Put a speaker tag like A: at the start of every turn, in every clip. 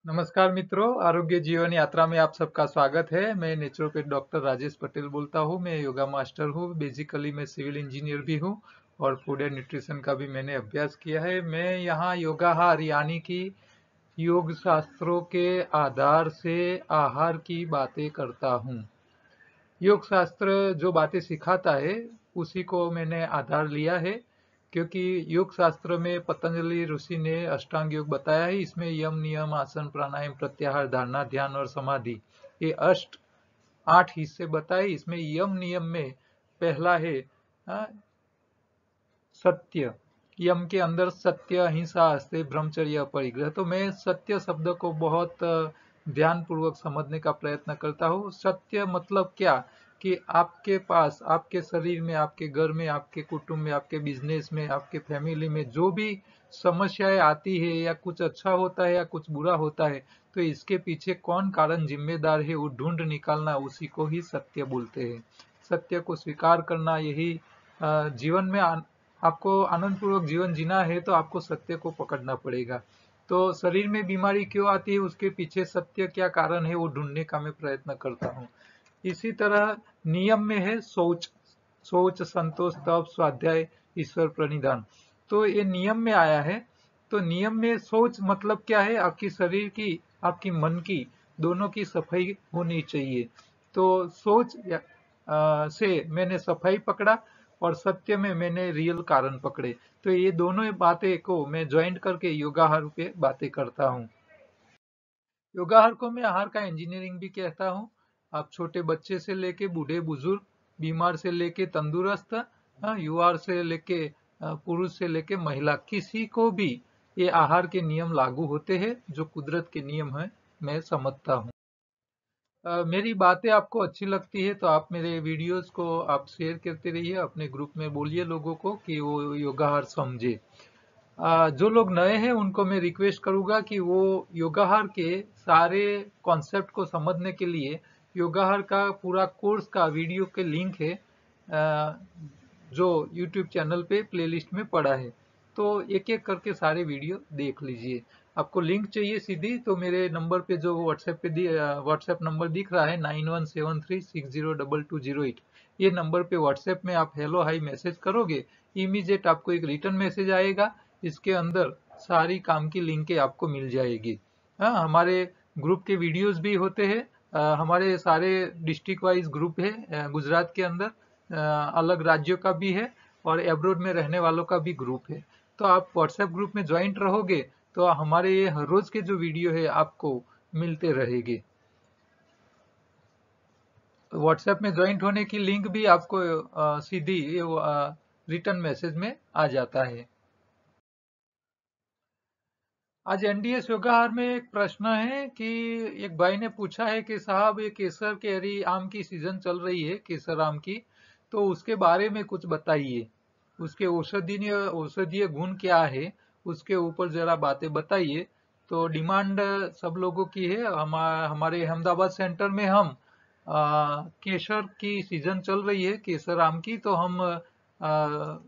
A: नमस्कार मित्रों, आरोग्य जीवन यात्रा में आप सबका स्वागत है। मैं नेचुरोपैथ डॉक्टर राजेश पटेल बोलता हूँ। मैं योगा मास्टर हूँ। बेसिकली मैं सिविल इंजीनियर भी हूँ और फूड एंड न्यूट्रिशन का भी मैंने अभ्यास किया है। मैं यहाँ योगाहार यानी कि योग शास्त्रों के आधार से आहार की बातें करता हूँ। योग शास्त्र जो बातें सिखाता है उसी को मैंने आधार लिया है, क्योंकि योग शास्त्र में पतंजलि ऋषि ने अष्टांग योग बताया है। इसमें यम नियम आसन प्राणायाम प्रत्याहार धारणा ध्यान और समाधि ये 8 हिस्से बताए। इसमें यम नियम में पहला है सत्य। यम के अंदर सत्य अहिंसा अस्तेय ब्रह्मचर्य परिग्रह। तो मैं सत्य शब्द को बहुत ध्यान पूर्वक समझने का प्रयत्न करता हूँ। सत्य मतलब क्या कि आपके पास, आपके शरीर में, आपके घर में, आपके कुटुंब में, आपके बिजनेस में, आपके फैमिली में जो भी समस्याएं आती है या कुछ अच्छा होता है या कुछ बुरा होता है, तो इसके पीछे कौन कारण जिम्मेदार है वो ढूंढ निकालना, उसी को ही सत्य बोलते हैं। सत्य को स्वीकार करना, यही जीवन में आपको आनंद पूर्वक जीवन जीना है तो आपको सत्य को पकड़ना पड़ेगा। तो शरीर में बीमारी क्यों आती है, उसके पीछे सत्य क्या कारण है वो ढूंढने का मैं प्रयत्न करता हूँ। इसी तरह नियम में है शौच। शौच, संतोष, तप, स्वाध्याय, ईश्वर प्रणिधान। तो ये नियम में आया है। तो नियम में शौच मतलब क्या है, आपकी शरीर की, आपकी मन की, दोनों की सफाई होनी चाहिए। तो शौच से मैंने सफाई पकड़ा और सत्य में मैंने रियल कारण पकड़े। तो ये दोनों बातें को मैं ज्वाइंट करके योगाहार पे बातें करता हूँ। योगाहार को मैं आहार का इंजीनियरिंग भी कहता हूँ। आप छोटे बच्चे से लेके बूढ़े बुजुर्ग, बीमार से लेके तंदुरुस्त, युवा से लेके पुरुष से लेके महिला, किसी को भी ये आहार के नियम लागू होते हैं जो कुदरत के नियम है, मैं समझता हूँ। मेरी बातें आपको अच्छी लगती है तो आप मेरे वीडियोस को आप शेयर करते रहिए, अपने ग्रुप में बोलिए लोगों को कि वो योगाहार समझे। जो लोग नए हैं उनको मैं रिक्वेस्ट करूंगा कि वो योगाहार के सारे कॉन्सेप्ट को समझने के लिए योगाहार का पूरा कोर्स का वीडियो के लिंक है, जो यूट्यूब चैनल पे प्लेलिस्ट में पड़ा है। तो एक एक करके सारे वीडियो देख लीजिए। आपको लिंक चाहिए सीधी तो मेरे नंबर पे जो व्हाट्सएप नंबर दिख रहा है 9173602208, ये नंबर पे व्हाट्सएप में आप हेलो हाई मैसेज करोगे, इमीडिएट आपको एक रिटर्न मैसेज आएगा। इसके अंदर सारी काम की लिंकें आपको मिल जाएगी। हाँ, हमारे ग्रुप के वीडियोस भी होते हैं। हमारे सारे डिस्ट्रिक्ट वाइज ग्रुप है। गुजरात के अंदर अलग राज्यों का भी है और एब्रोड में रहने वालों का भी ग्रुप है। तो आप व्हाट्सएप ग्रुप में ज्वाइंट रहोगे तो हमारे ये हर रोज के जो वीडियो है आपको मिलते रहेंगे। व्हाट्सएप में ज्वाइंट होने की लिंक भी आपको सीधी रिटर्न मैसेज में आ जाता है। आज एनडीएस योगाहार में एक प्रश्न है कि एक भाई ने पूछा है कि साहब ये केसर कैरी आम की सीजन चल रही है, केसर आम की, तो उसके बारे में कुछ बताइए। उसके औषधीय गुण क्या है, उसके ऊपर जरा बातें बताइए। तो डिमांड सब लोगों की है। हमारे अहमदाबाद सेंटर में हम केसर की सीजन चल रही है, केसर आम की, तो हम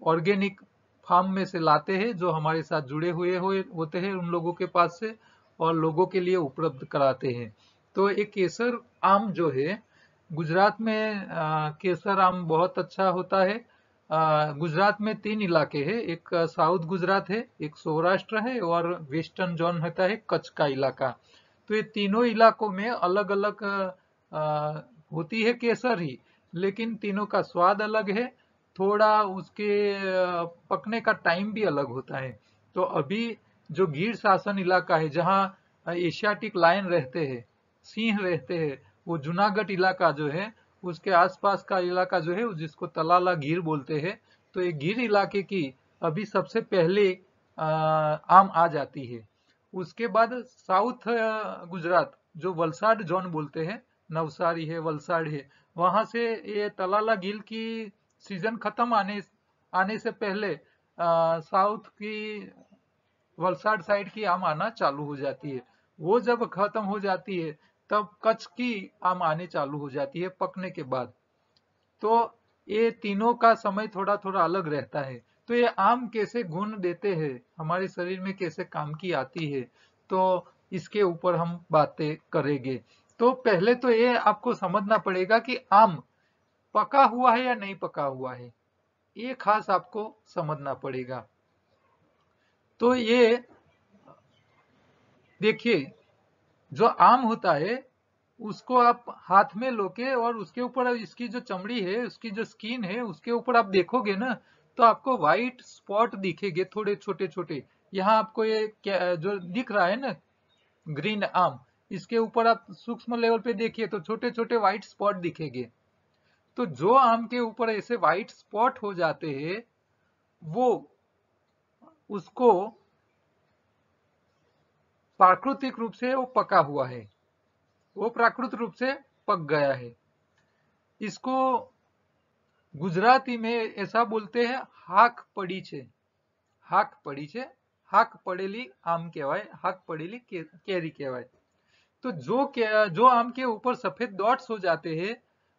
A: ऑर्गेनिक फार्म में से लाते हैं जो हमारे साथ जुड़े हुए होते हैं उन लोगों के पास से, और लोगों के लिए उपलब्ध कराते हैं। तो एक केसर आम जो है, गुजरात में केसर आम बहुत अच्छा होता है। गुजरात में 3 इलाके हैं, एक साउथ गुजरात है, एक सौराष्ट्र है और वेस्टर्न जोन होता है कच्छ का इलाका। तो ये तीनों इलाकों में अलग अलग होती है केसर ही, लेकिन तीनों का स्वाद अलग है। थोड़ा उसके पकने का टाइम भी अलग होता है। तो अभी जो गिर शासन इलाका है जहाँ एशियाटिक लायन रहते हैं, सिंह रहते हैं, वो जूनागढ़ इलाका जो है, उसके आसपास का इलाका जो है जिसको तलाला गिर बोलते हैं। तो ये गिर इलाके की अभी सबसे पहले आम आ जाती है। उसके बाद साउथ गुजरात जो वलसाड जोन बोलते हैं, नवसारी है, वलसाड है, वहां से ये तलाला गिल की सीजन खत्म आने से पहले साउथ की वलसाड साइड की आम आना चालू हो जाती है। वो जब खत्म हो जाती है तब कच्छ की आम आने चालू हो जाती है पकने के बाद। तो ये तीनों का समय थोड़ा थोड़ा अलग रहता है। तो ये आम कैसे गुण देते हैं, हमारे शरीर में कैसे काम की आती है, तो इसके ऊपर हम बातें करेंगे। तो पहले तो ये आपको समझना पड़ेगा कि आम पका हुआ है या नहीं पका हुआ है, ये खास आपको समझना पड़ेगा। तो ये देखिए, जो आम होता है उसको आप हाथ में लोके और उसके ऊपर इसकी जो चमड़ी है, उसकी जो स्किन है, उसके ऊपर आप देखोगे ना तो आपको व्हाइट स्पॉट दिखेंगे, थोड़े छोटे छोटे। यहाँ आपको ये जो दिख रहा है ना, ग्रीन आम, इसके ऊपर आप सूक्ष्म लेवल पे देखिए तो छोटे छोटे व्हाइट स्पॉट दिखेंगे। तो जो आम के ऊपर ऐसे व्हाइट स्पॉट हो जाते हैं, वो उसको प्राकृतिक रूप से वो पका हुआ है, वो प्राकृतिक रूप से पक गया है। इसको गुजराती में ऐसा बोलते हैं, हाक पड़ी छे। हाक पड़ी छे, हाक पड़ेली आम कहवाय, हाक पड़ेली केरी कहवाय। तो जो आम के ऊपर सफेद डॉट्स हो जाते हैं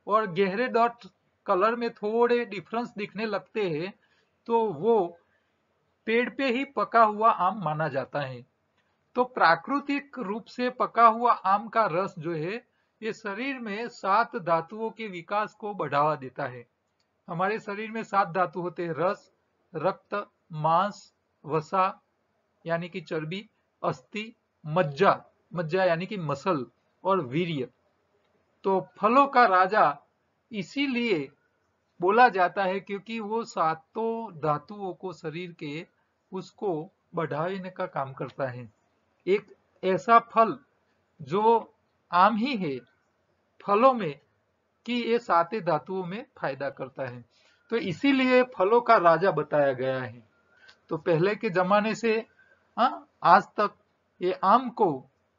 A: और गहरे डॉट कलर में थोड़े डिफरेंस दिखने लगते हैं, तो वो पेड़ पे ही पका हुआ आम माना जाता है। तो प्राकृतिक रूप से पका हुआ आम का रस जो है, ये शरीर में 7 धातुओं के विकास को बढ़ावा देता है। हमारे शरीर में 7 धातु होते हैं, रस, रक्त, मांस, वसा यानी कि चर्बी, अस्थि, मज्जा, मज्जा यानी कि मसल, और वीर्य। तो फलों का राजा इसीलिए बोला जाता है क्योंकि वो सातों धातुओं को शरीर के उसको बढ़ाने का काम करता है। एक ऐसा फल जो आम ही है फलों में कि ये साते धातुओं में फायदा करता है, तो इसीलिए फलों का राजा बताया गया है। तो पहले के जमाने से आज तक ये आम को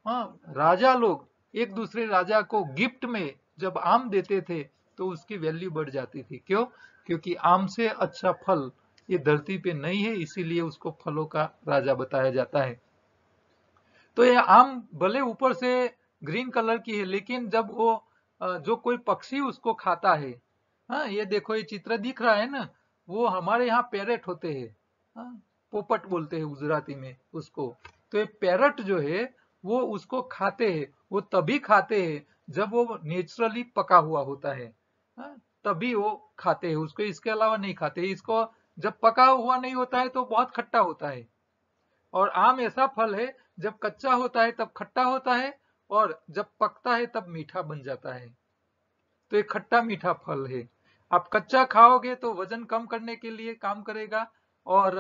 A: राजा लोग एक दूसरे राजा को गिफ्ट में जब आम देते थे तो उसकी वैल्यू बढ़ जाती थी। क्यों? क्योंकि आम से अच्छा फल ये धरती पे नहीं है, इसीलिए उसको फलों का राजा बताया जाता है। तो ये आम भले ऊपर से ग्रीन कलर की है, लेकिन जब वो जो कोई पक्षी उसको खाता है, ये देखो ये चित्र दिख रहा है ना, वो हमारे यहाँ पैरेट होते हैं, पोपट बोलते हैं गुजराती में उसको। तो ये पैरट जो है वो उसको खाते हैं, वो तभी खाते हैं जब वो नेचुरली पका हुआ होता है, तभी वो खाते हैं उसको, इसके अलावा नहीं खाते। इसको जब पका हुआ नहीं होता है तो बहुत खट्टा होता है। और आम ऐसा फल है, जब कच्चा होता है तब खट्टा होता है और जब पकता है तब मीठा बन जाता है। तो ये खट्टा मीठा फल है। आप कच्चा खाओगे तो वजन कम करने के लिए काम करेगा और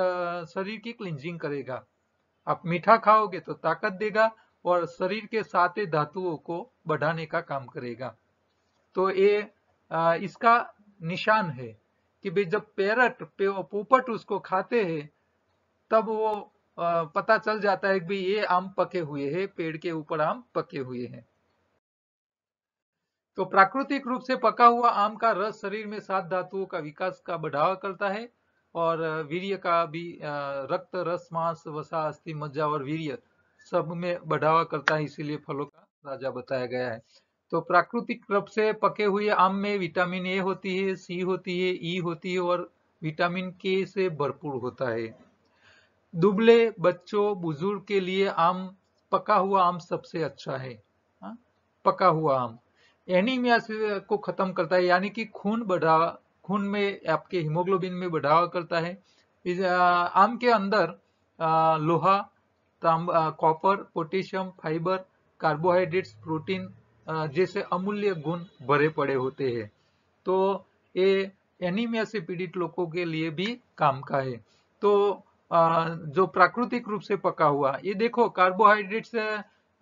A: शरीर की क्लींजिंग करेगा। आप मीठा खाओगे तो ताकत देगा और शरीर के साते धातुओं को बढ़ाने का काम करेगा। तो ये इसका निशान है कि भाई जब पैरट पोपट उसको खाते हैं तब वो पता चल जाता है कि भाई ये आम पके हुए हैं, पेड़ के ऊपर आम पके हुए हैं। तो प्राकृतिक रूप से पका हुआ आम का रस शरीर में 7 धातुओं का विकास का बढ़ावा करता है और वीर्य का भी, रक्त, रस, मांस, वसा, अस्थि, मज्जा और वीर्य सब में बढ़ावा करता है, इसीलिए फलों का राजा बताया गया है। तो प्राकृतिक रूप से पके हुए आम में विटामिन ए होती है, सी होती है, ई होती है और विटामिन के से भरपूर होता है। दुबले बच्चों, बुजुर्ग के लिए आम, पका हुआ आम सबसे अच्छा है। पका हुआ आम एनीमिया से को खत्म करता है, यानी कि खून में आपके हीमोग्लोबिन में बढ़ावा करता है। इस आम के अंदर लोहा, copper, potassium, fibre, carbohydrates, protein जैसे अमूल्य गुण भरे पड़े होते हैं। तो ये एनीमिया से पीड़ित लोगों के लिए भी काम का है। तो जो प्राकृतिक रूप से पका हुआ, ये देखो कार्बोहाइड्रेट से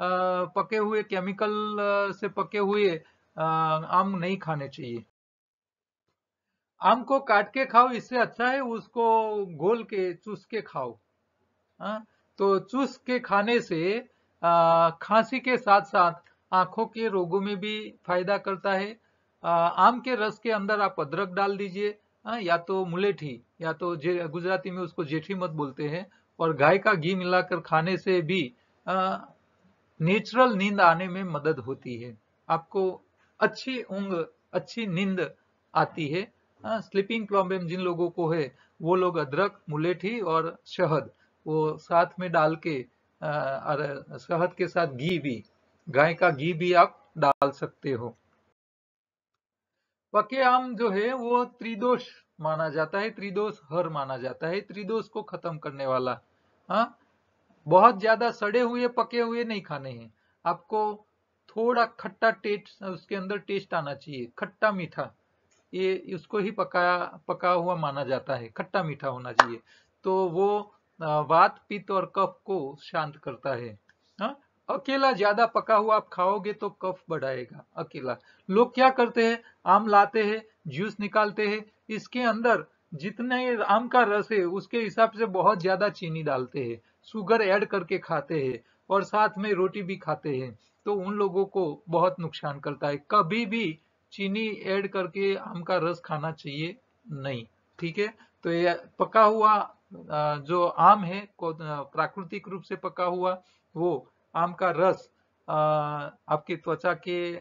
A: पके हुए, केमिकल से पके हुए आम नहीं खाने चाहिए। आम को काट के खाओ, इससे अच्छा है उसको घोल के चूस के खाओ। तो चूस के खाने से खांसी के साथ साथ आंखों के रोगों में भी फायदा करता है। आम के रस के अंदर आप अदरक डाल दीजिए, या तो मुलेठी, या तो गुजराती में उसको जेठी मत बोलते हैं, और गाय का घी मिलाकर खाने से भी नेचुरल नींद आने में मदद होती है। आपको अच्छी ऊंघ, अच्छी नींद आती है। स्लीपिंग प्रॉब्लम जिन लोगों को है वो लोग अदरक, मुलेठी और शहद वो साथ में डाल के और शहद के साथ घी भी, गाय का घी भी आप डाल सकते हो। पके आम जो है वो त्रिदोष माना जाता है, त्रिदोष हर माना जाता है, त्रिदोष को खत्म करने वाला। हाँ, बहुत ज्यादा सड़े हुए पके हुए नहीं खाने हैं आपको। थोड़ा खट्टा टेस्ट, उसके अंदर टेस्ट आना चाहिए, खट्टा मीठा, ये उसको ही पका हुआ माना जाता है, खट्टा मीठा होना चाहिए। तो वो वात पित्त और कफ को शांत करता है। हाँ, अकेला ज्यादा पका हुआ आप खाओगे तो कफ बढ़ाएगा अकेला। लोग क्या करते हैं, आम लाते हैं, जूस निकालते हैं, इसके अंदर जितने आम का रस है उसके हिसाब से बहुत ज्यादा चीनी डालते हैं, शुगर ऐड करके खाते हैं, और साथ में रोटी भी खाते हैं। तो उन लोगों को बहुत नुकसान करता है। कभी भी चीनी ऐड करके आम का रस खाना चाहिए नहीं। ठीक है, तो ये पका हुआ जो आम है प्राकृतिक रूप से पका हुआ, वो आम का रस आपकी त्वचा के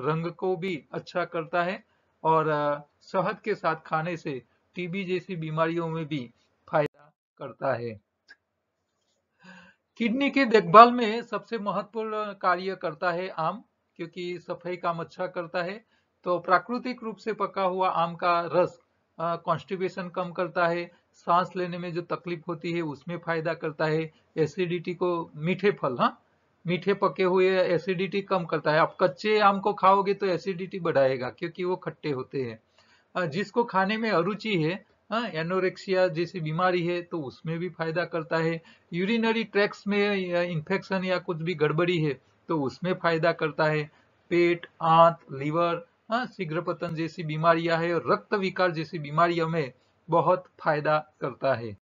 A: रंग को भी अच्छा करता है, और शहद के साथ खाने से टीबी जैसी बीमारियों में भी फायदा करता है। किडनी की देखभाल में सबसे महत्वपूर्ण कार्य करता है आम, क्योंकि सफाई काम अच्छा करता है। तो प्राकृतिक रूप से पका हुआ आम का रस कॉन्स्टिपेशन कम करता है, सांस लेने में जो तकलीफ होती है उसमें फायदा करता है, एसिडिटी को, मीठे फल, हाँ, मीठे पके हुए एसिडिटी कम करता है। आप कच्चे आम को खाओगे तो एसिडिटी बढ़ाएगा क्योंकि वो खट्टे होते हैं। जिसको खाने में अरुचि है, हाँ, एनोरेक्सिया जैसी बीमारी है तो उसमें भी फायदा करता है। यूरिनरी ट्रैक्ट्स में इंफेक्शन या कुछ भी गड़बड़ी है तो उसमें फायदा करता है। पेट, आंत, लीवर, हाँ, शीघ्र पतन जैसी बीमारियां है, और रक्त विकार जैसी बीमारियों में बहुत फायदा करता है।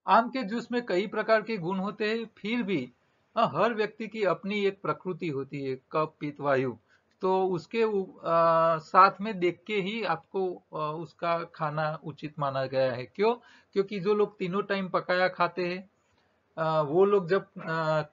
A: आम के जूस में कई प्रकार के गुण होते हैं, फिर भी हर व्यक्ति की अपनी एक प्रकृति होती है, कफ पित्त वायु। तो उसके साथ में देख के ही आपको उसका खाना उचित माना गया है। क्यों? क्योंकि जो लोग तीनों टाइम पकाया खाते हैं, वो लोग जब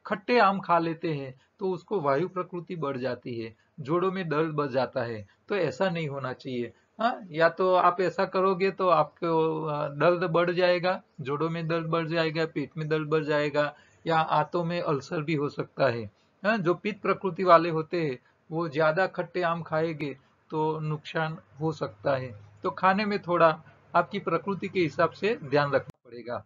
A: खट्टे आम खा लेते हैं तो उसको वायु प्रकृति बढ़ जाती है, जोड़ों में दर्द बढ़ जाता है। तो ऐसा नहीं होना चाहिए। हाँ, या तो आप ऐसा करोगे तो आपको दर्द बढ़ जाएगा, जोड़ों में दर्द बढ़ जाएगा, पेट में दर्द बढ़ जाएगा, या आंतों में अल्सर भी हो सकता है। हाँ, जो पित्त प्रकृति वाले होते हैं वो ज्यादा खट्टे आम खाएंगे तो नुकसान हो सकता है। तो खाने में थोड़ा आपकी प्रकृति के हिसाब से ध्यान रखना पड़ेगा।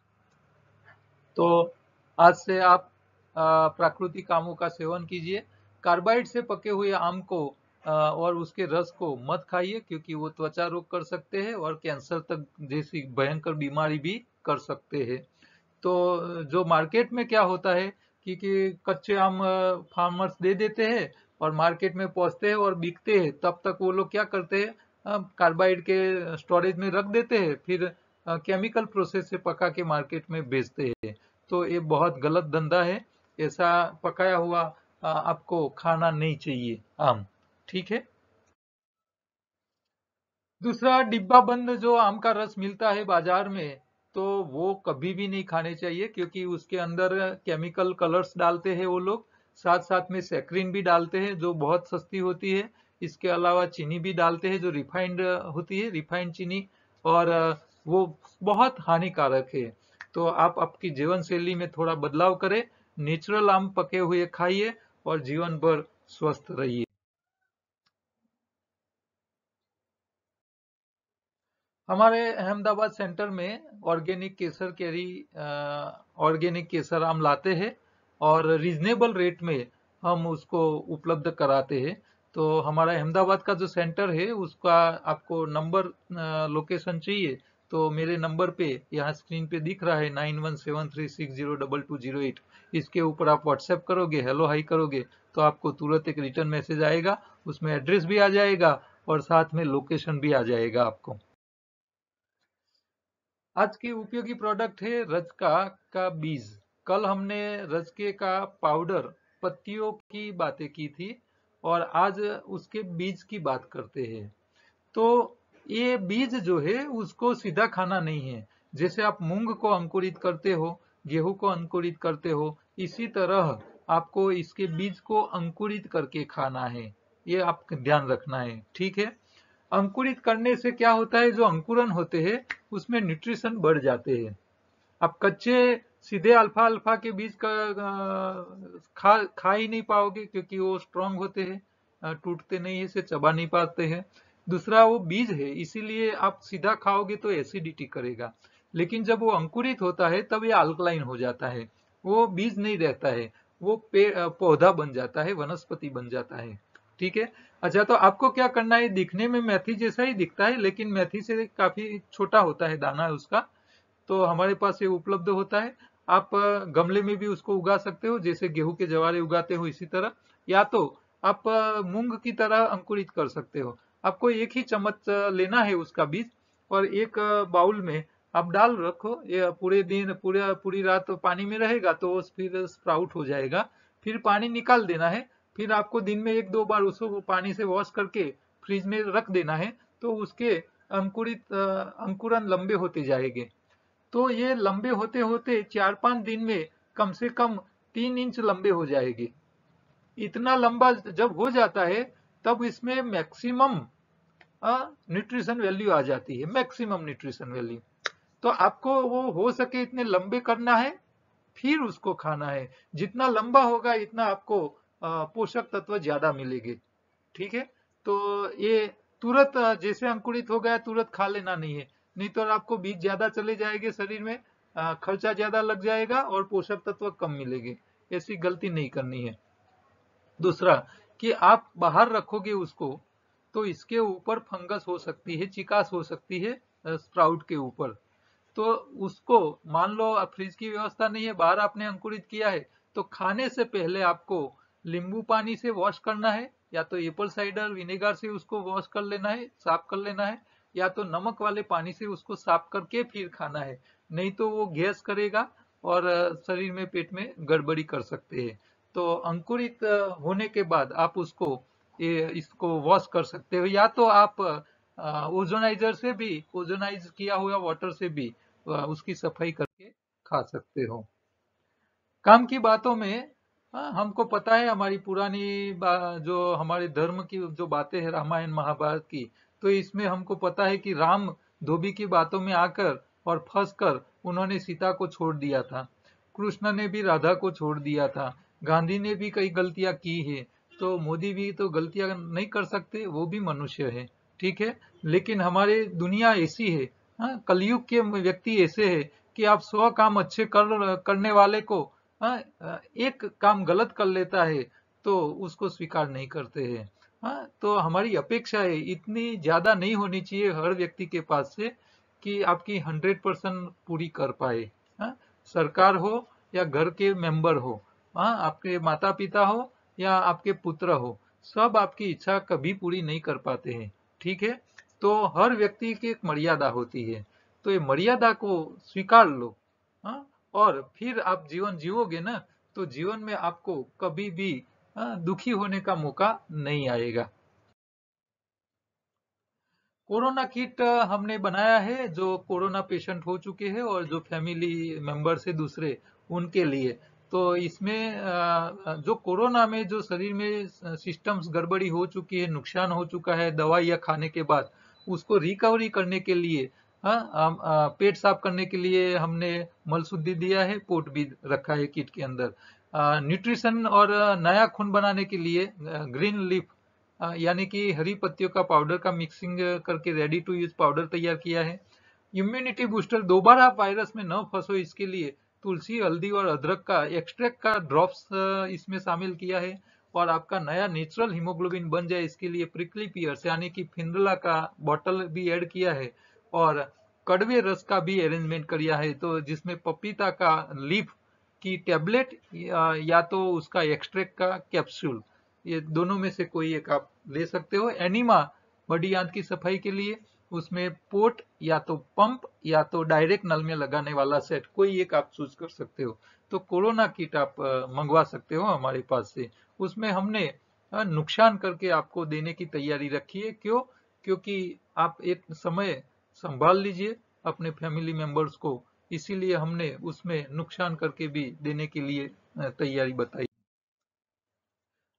A: तो आज से आप प्राकृतिक आमों का सेवन कीजिए। कार्बाइड से पके हुए आम को और उसके रस को मत खाइए, क्योंकि वो त्वचा रोग कर सकते हैं और कैंसर तक जैसी भयंकर बीमारी भी कर सकते हैं। तो जो मार्केट में क्या होता है कि कच्चे आम फार्मर्स दे देते हैं और मार्केट में पहुंचते हैं और बिकते हैं, तब तक वो लोग क्या करते हैं, कार्बाइड के स्टोरेज में रख देते हैं, फिर केमिकल प्रोसेस से पका के मार्केट में बेचते हैं। तो ये बहुत गलत धंधा है। ऐसा पकाया हुआ आपको खाना नहीं चाहिए आम। ठीक है। दूसरा, डिब्बा बंद जो आम का रस मिलता है बाजार में, तो वो कभी भी नहीं खाने चाहिए, क्योंकि उसके अंदर केमिकल कलर्स डालते हैं वो लोग, साथ साथ में सैक्रिन भी डालते हैं जो बहुत सस्ती होती है। इसके अलावा चीनी भी डालते हैं जो रिफाइंड होती है, रिफाइंड चीनी, और वो बहुत हानिकारक है। तो आप आपकी जीवन शैली में थोड़ा बदलाव करें, नेचुरल आम पके हुए खाइए और जीवन भर स्वस्थ रहिए। हमारे अहमदाबाद सेंटर में ऑर्गेनिक केसर कैरी, ऑर्गेनिक केसर हम लाते हैं, और रीजनेबल रेट में हम उसको उपलब्ध कराते हैं। तो हमारा अहमदाबाद का जो सेंटर है उसका आपको नंबर, लोकेशन चाहिए तो मेरे नंबर पे यहाँ स्क्रीन पे दिख रहा है, 9173602208। इसके ऊपर आप व्हाट्सएप करोगे, हेलो हाई करोगे, तो आपको तुरंत एक रिटर्न मैसेज आएगा, उसमें एड्रेस भी आ जाएगा और साथ में लोकेशन भी आ जाएगा आपको। आज की उपयोगी प्रोडक्ट है रजका का बीज। कल हमने रजके का पाउडर, पत्तियों की बातें की थी, और आज उसके बीज की बात करते हैं। तो ये बीज जो है उसको सीधा खाना नहीं है। जैसे आप मूंग को अंकुरित करते हो, गेहूं को अंकुरित करते हो, इसी तरह आपको इसके बीज को अंकुरित करके खाना है। ये आपको ध्यान रखना है। ठीक है। अंकुरित करने से क्या होता है, जो अंकुरन होते हैं उसमें न्यूट्रिशन बढ़ जाते हैं। आप कच्चे सीधे अल्फा अल्फा के बीज का खा ही नहीं पाओगे, क्योंकि वो स्ट्रांग होते हैं, टूटते नहीं है, इसे चबा नहीं पाते हैं। दूसरा वो बीज है, इसीलिए आप सीधा खाओगे तो एसिडिटी करेगा। लेकिन जब वो अंकुरित होता है तब ये अल्कलाइन हो जाता है, वो बीज नहीं रहता है, वो पौधा बन जाता है, वनस्पति बन जाता है। ठीक है। अच्छा, तो आपको क्या करना है, दिखने में मेथी जैसा ही दिखता है, लेकिन मेथी से काफी छोटा होता है दाना उसका। तो हमारे पास ये उपलब्ध होता है। आप गमले में भी उसको उगा सकते हो, जैसे गेहूं के जवारे उगाते हो इसी तरह, या तो आप मूंग की तरह अंकुरित कर सकते हो। आपको एक ही चम्मच लेना है उसका बीज, और एक बाउल में आप डाल रखो। ये पूरे दिन पूरी रात पानी में रहेगा तो वो फिर स्प्राउट हो जाएगा। फिर पानी निकाल देना है। फिर आपको दिन में एक दो बार उसको पानी से वॉश करके फ्रिज में रख देना है, तो उसके अंकुरन लंबे होते जाएंगे। तो ये लंबे होते होते 4-5 दिन में कम से कम 3 इंच लंबे हो जाएंगे। इतना लंबा जब हो जाता है तब इसमें मैक्सिमम न्यूट्रिशन वैल्यू आ जाती है, मैक्सिमम न्यूट्रिशन वैल्यू। तो आपको वो हो सके इतने लंबे करना है, फिर उसको खाना है। जितना लंबा होगा इतना आपको पोषक तत्व ज्यादा मिलेंगे। ठीक है। तो ये तुरंत जैसे अंकुरित हो गया तुरंत खा लेना नहीं है, नहीं तो आपको बीज ज्यादा चले जाएंगे शरीर में, खर्चा ज्यादा लग जाएगा और पोषक तत्व कम मिलेंगे। ऐसी गलती नहीं करनी है। दूसरा, कि आप बाहर रखोगे उसको तो इसके ऊपर फंगस हो सकती है, चिकास हो सकती है स्प्राउट के ऊपर। तो उसको, मान लो फ्रिज की व्यवस्था नहीं है, बाहर आपने अंकुरित किया है, तो खाने से पहले आपको नींबू पानी से वॉश करना है, या तो एप्पल साइडर विनेगर से उसको वॉश कर लेना है, साफ कर लेना है, या तो नमक वाले पानी से उसको साफ करके फिर खाना है। नहीं तो वो गैस करेगा और शरीर में, पेट में गड़बड़ी कर सकते हैं। तो अंकुरित होने के बाद आप इसको वॉश कर सकते हो, या तो आप ओजोनाइजर से भी, ओजोनाइज किया हुआ वाटर से भी उसकी सफाई करके खा सकते हो। काम की बातों में, हमको पता है हमारी पुरानी जो हमारे धर्म की जो बातें हैं रामायण महाभारत की, तो इसमें हमको पता है कि राम धोबी की बातों में आकर और फंसकर उन्होंने सीता को छोड़ दिया था। कृष्ण ने भी राधा को छोड़ दिया था। गांधी ने भी कई गलतियां की है। तो मोदी भी तो गलतियां नहीं कर सकते, वो भी मनुष्य है। ठीक है। लेकिन हमारी दुनिया ऐसी है, कलयुग के व्यक्ति ऐसे है कि आप 100 काम अच्छे करने वाले को, एक काम गलत कर लेता है तो उसको स्वीकार नहीं करते हैं। तो हमारी अपेक्षा है इतनी ज्यादा नहीं होनी चाहिए हर व्यक्ति के पास से कि आपकी 100% पूरी कर पाए। हाँ, सरकार हो या घर के मेंबर हो, आपके माता पिता हो या आपके पुत्र हो, सब आपकी इच्छा कभी पूरी नहीं कर पाते हैं। ठीक है। तो हर व्यक्ति की एक मर्यादा होती है, तो ये मर्यादा को स्वीकार लो। हाँ, और फिर आप जीवन जियोगे ना, तो जीवन में आपको कभी भी दुखी होने का मौका नहीं आएगा। कोरोना किट हमने बनाया है, जो कोरोना पेशेंट हो चुके हैं और जो फैमिली मेंबर्स है दूसरे, उनके लिए। तो इसमें जो कोरोना में जो शरीर में सिस्टम्स गड़बड़ी हो चुकी है, नुकसान हो चुका है दवाइयाँ खाने के बाद, उसको रिकवरी करने के लिए, पेट साफ करने के लिए हमने मलशुद्धि दिया है, पोट भी रखा है किट के अंदर। न्यूट्रिशन और नया खून बनाने के लिए ग्रीन लीफ, यानी कि हरी पत्तियों का पाउडर का मिक्सिंग करके रेडी टू यूज पाउडर तैयार किया है। इम्यूनिटी बूस्टर, दोबारा आप वायरस में न फंसो इसके लिए तुलसी, हल्दी और अदरक का एक्सट्रैक्ट का ड्रॉप्स इसमें शामिल किया है। और आपका नया नेचुरल हीमोग्लोबिन बन जाए इसके लिए प्रिकली पियर्स यानी कि फिंडला का बॉटल भी ऐड किया है। और कड़वे रस का भी अरेंजमेंट किया है, तो जिसमें पपीता का लीफ की टेबलेट या तो उसका एक्सट्रैक्ट का कैप्सूल, ये दोनों में से कोई एक आप ले सकते हो। एनीमा, बड़ी आंत की सफाई के लिए, उसमें पोर्ट या तो पंप या तो डायरेक्ट नल में लगाने वाला सेट, कोई एक आप चूज कर सकते हो। तो कोरोना किट आप मंगवा सकते हो हमारे पास से। उसमें हमने नुकसान करके आपको देने की तैयारी रखी है। क्यों? क्योंकि आप एक समय संभाल लीजिए अपने फैमिली मेंबर्स को, इसीलिए हमने उसमें नुकसान करके भी देने के लिए तैयारी बताई।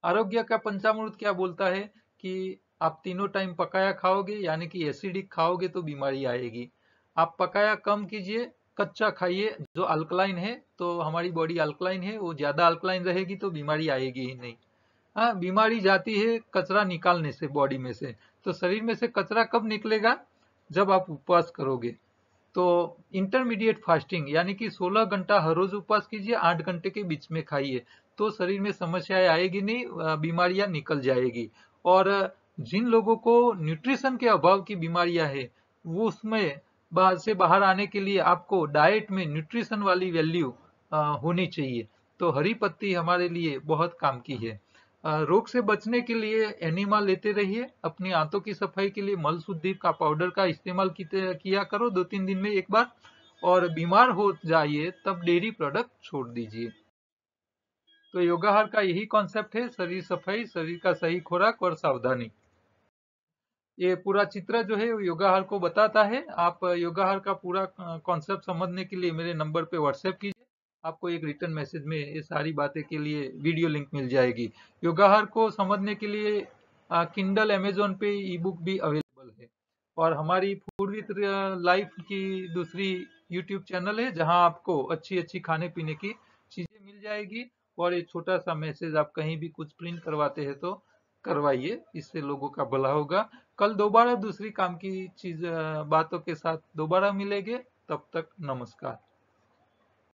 A: आरोग्य का पंचामृत क्या बोलता है कि आप तीनों टाइम पकाया खाओगे, यानी कि एसिडिक खाओगे तो बीमारी आएगी। आप पकाया कम कीजिए, कच्चा खाइए जो अल्कलाइन है, तो हमारी बॉडी अल्कलाइन है, वो ज्यादा अल्कलाइन रहेगी तो बीमारी आएगी ही नहीं। हाँ, बीमारी जाती है कचरा निकालने से बॉडी में से। तो शरीर में से कचरा कब निकलेगा? जब आप उपवास करोगे। तो इंटरमीडिएट फास्टिंग यानी कि 16 घंटा हर रोज उपवास कीजिए, 8 घंटे के बीच में खाइए, तो शरीर में समस्याएं आएगी नहीं, बीमारियां निकल जाएगी। और जिन लोगों को न्यूट्रिशन के अभाव की बीमारियां है, वो उसमें बाहर से बाहर आने के लिए आपको डाइट में न्यूट्रिशन वाली वैल्यू होनी चाहिए। तो हरी पत्ती हमारे लिए बहुत काम की है। रोग से बचने के लिए एनिमा लेते रहिए। अपनी आंतों की सफाई के लिए मल शुद्धि का पाउडर का इस्तेमाल किया करो 2-3 दिन में एक बार। और बीमार हो जाइए तब डेयरी प्रोडक्ट छोड़ दीजिए। तो योगाहार का यही कॉन्सेप्ट है, शरीर सफाई, शरीर का सही खुराक और सावधानी। ये पूरा चित्र जो है वो योगाहार को बताता है। आप योगाहार का पूरा कॉन्सेप्ट समझने के लिए मेरे नंबर पे व्हाट्सएप कीजिए। आपको एक रिटर्न मैसेज में ये सारी बातें के लिए वीडियो लिंक मिल जाएगी। योगाहार को समझने के लिए किंडल अमेजोन पे ई बुक भी अवेलेबल है। और हमारी फूड विद लाइफ की दूसरी यूट्यूब चैनल है, जहां आपको अच्छी अच्छी खाने पीने की चीजें मिल जाएगी। और एक छोटा सा मैसेज, आप कहीं भी कुछ प्रिंट करवाते हैं तो करवाइए, इससे लोगों का भला होगा। कल दोबारा दूसरी काम की चीज बातों के साथ दोबारा मिलेंगे। तब तक नमस्कार।